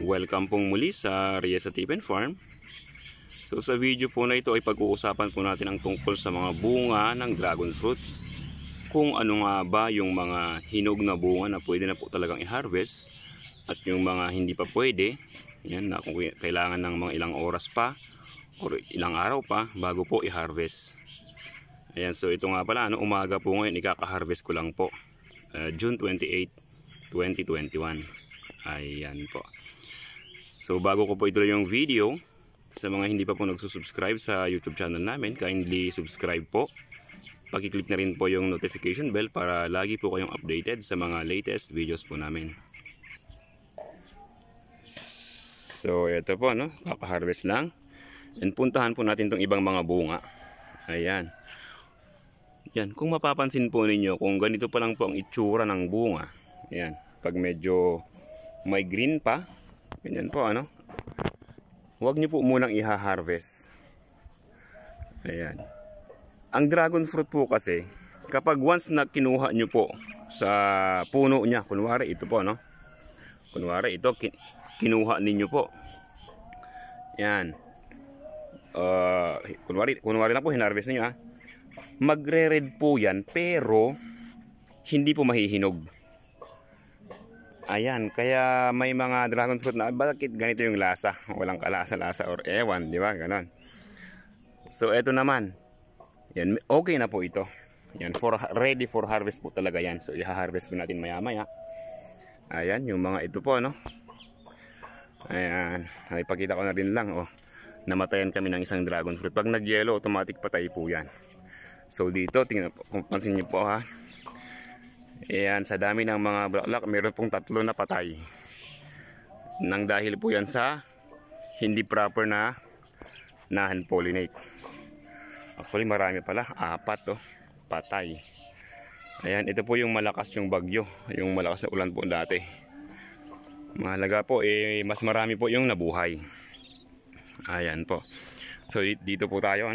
Welcome pong muli sa Reyes Atipen Farm. So sa video po na ito ay pag-uusapan po natin ang tungkol sa mga bunga ng dragon fruit. Kung ano nga ba yung mga hinog na bunga na pwede na po talagang i-harvest at yung mga hindi pa pwede. Yan, na kung kailangan ng mga ilang oras pa o ilang araw pa bago po i-harvest. Ayan, so ito nga pala, umaga po ngayon, ikaka-harvest ko lang po. June 28, 2021. Ayan po. So bago ko po ituloy yung video, sa mga hindi pa po nagsusubscribe sa YouTube channel namin, kindly subscribe po. Pakiclick na rin po yung notification bell para lagi po kayong updated sa mga latest videos po namin. So ito po, kaka-harvest lang. And puntahan po natin itong ibang mga bunga. Ayan. Yan, kung mapapansin po ninyo, kung ganito pa lang po ang itsura ng bunga. Ayan, pag medyo may green pa, ganyan po, huwag nyo po munang iha-harvest. Ayan. Ang dragon fruit po kasi, kapag once na kinuha nyo po sa puno niya, kunwari ito po, kunwari ito, kinuha ninyo po. Yan. Kunwari lang po, hinarvest ninyo, magre-red po yan, pero hindi po mahihinog. Ayan, kaya may mga dragon fruit na bakit ganito yung lasa, walang kalasa-lasa or ewan, di ba? Ganon. So eto naman, yan, okay na po ito. Yan, ready for harvest po talaga yan. So i-harvest po natin maya-maya. Ayan, yung mga ito po, Ayan, ipakita ko na rin lang, namatayan kami ng isang dragon fruit. Pag nag-yellow, automatic patay po yan. So dito, tingnan po, kung pansin niyo po, ayan, sa dami ng mga bulaklak, meron pong 3 na patay. Nang dahil po yan sa hindi proper na hand pollinate. Actually marami pala, 4 patay. Ayan, ito po yung malakas yung bagyo, yung malakas na ulan po dati. Mahalaga po, mas marami po yung nabuhay. Ayan po. So dito po tayo,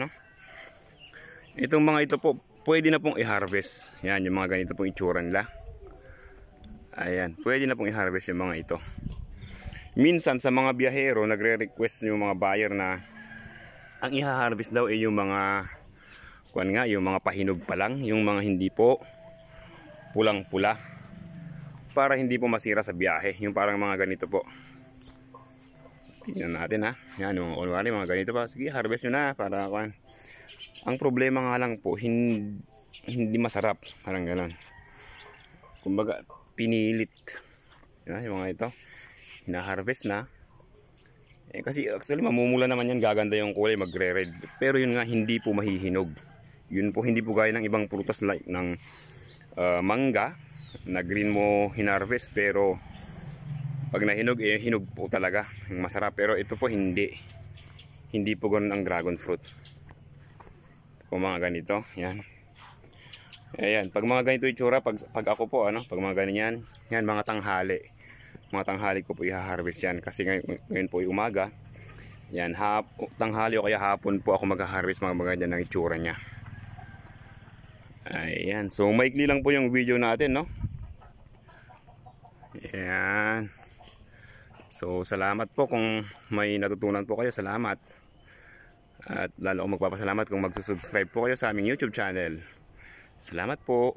itong mga ito po, pwede na pong i-harvest. Yan, yung mga ganito pong itsura nila. Ayan, pwede na pong i-harvest yung mga ito. Minsan sa mga biyahero, nagre-request yung mga buyer na ang i-harvest daw ay yung mga yung mga pahinog pa lang, yung mga hindi po pulang-pula, para hindi po masira sa biyahe. Yung parang mga ganito po. Tingnan natin, yan, yung mga ganito pa. Sige, harvest nyo na para ang problema nga lang po, hindi masarap. Parang gano'n. Kumbaga, pinilit. Yung mga ito, hina-harvest na. Kasi actually, mamumula naman yan, gaganda yung kulay, magre-red. Pero yun nga, hindi po mahihinog. Yun po, hindi po gaya ng ibang prutas like ng mangga, na green mo hinarvest, pero pag nahinog, hinog po talaga. Masarap. Pero ito po, hindi. Hindi po gano'n ang dragon fruit. Kung mga ganito, yan. Ayan, pag mga ganito itsura, pag ako po, pag mga ganyan, yan, mga tanghali. Mga tanghali ko po i-harvest yan. Kasi ngayon po ay umaga. Yan, tanghali o kaya hapon po ako mag-harvest mga ganyan ng itsura niya. Ayan, so maikli lang po yung video natin, Ayan. So, salamat po kung may natutunan po kayo. Salamat. At lalo akong magpapasalamat kung magsusubscribe po kayo sa aming YouTube channel. Salamat po.